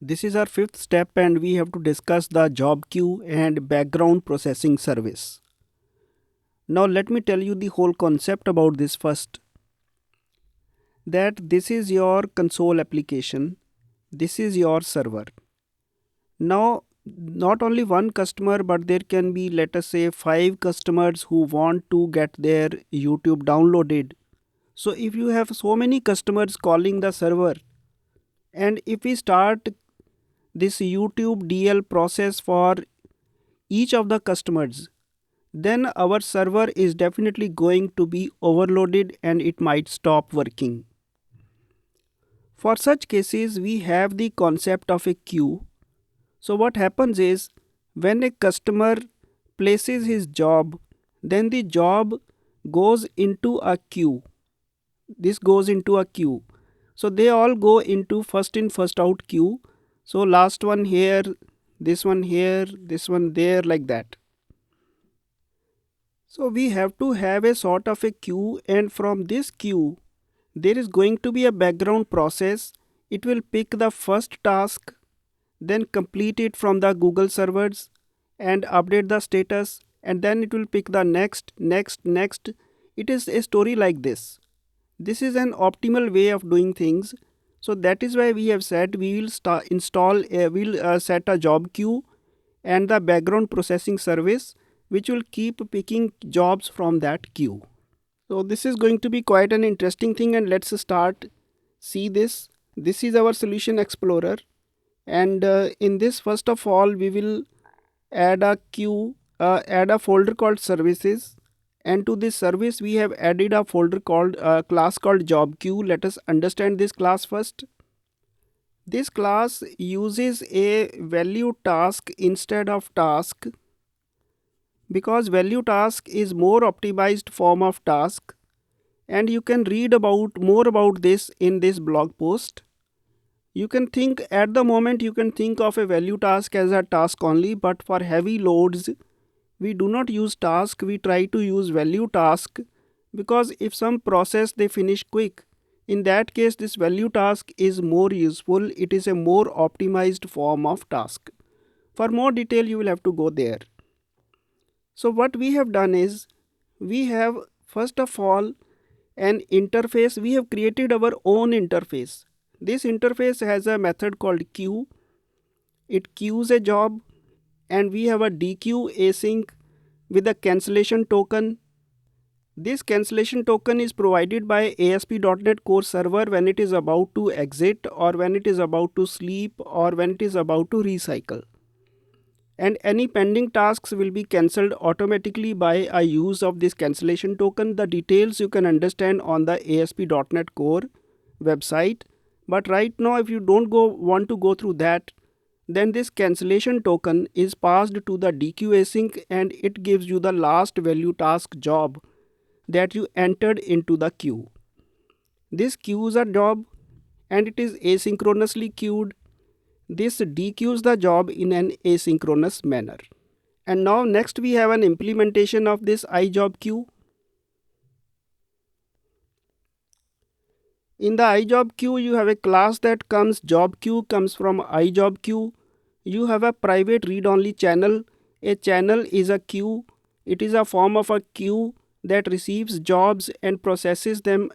This is our fifth step and we have to discuss the JobQue and background processing service. Now let me tell you the whole concept about this first. That this is your console application. This is your server. Now not only one customer, but there can be, let us say, 5 customers who want to get their YouTube downloaded. So if you have so many customers calling the server, and if we start this YouTube DL process for each of the customers, then our server is definitely going to be overloaded and it might stop working. For such cases, we have the concept of a queue. So what happens is, when a customer places his job, then the job goes into a queue. This goes into a queue. So they all go into first in first out queue. So last one here, this one here, this one there, like that. So we have to have a sort of a queue, and from this queue there is going to be a background process. It will pick the first task, then complete it from the Google servers and update the status, and then it will pick the next. It is a story like this. This is an optimal way of doing things. So that is why we have said we will set a JobQue and the background processing service, which will keep picking jobs from that queue. So this is going to be quite an interesting thing, and let's start see this. This is our solution explorer, and in this, first of all, we will add a folder called services, and to this service we have added a folder called class called JobQue. Let us understand this class first. This class uses a value task instead of task, because value task is more optimized form of task, and you can read about more about this in this blog post. You can think at the moment you can think of a value task as a task only, but for heavy loads we do not use task, we try to use value task, because if some process they finish quick, in that case this value task is more useful. It is a more optimized form of task. For more detail you will have to go there. So what we have done is, we have first of all an interface. We have created our own interface. This interface has a method called queue. It queues a job, and we have a DQ async with a cancellation token. This cancellation token is provided by ASP.NET Core Server when it is about to exit, or when it is about to sleep, or when it is about to recycle. And any pending tasks will be cancelled automatically by a use of this cancellation token. The details you can understand on the ASP.NET Core website. But right now, if you don't want to go through that, then this cancellation token is passed to the DQ async, and it gives you the last value task job that you entered into the queue. This queues a job, and it is asynchronously queued. This dequeues the job in an asynchronous manner. And now next we have an implementation of this iJobQue. In the iJobQue you have a class that comes JobQue, comes from iJobQue. You have a private read-only channel. A channel is a queue. It is a form of a queue that receives jobs and processes them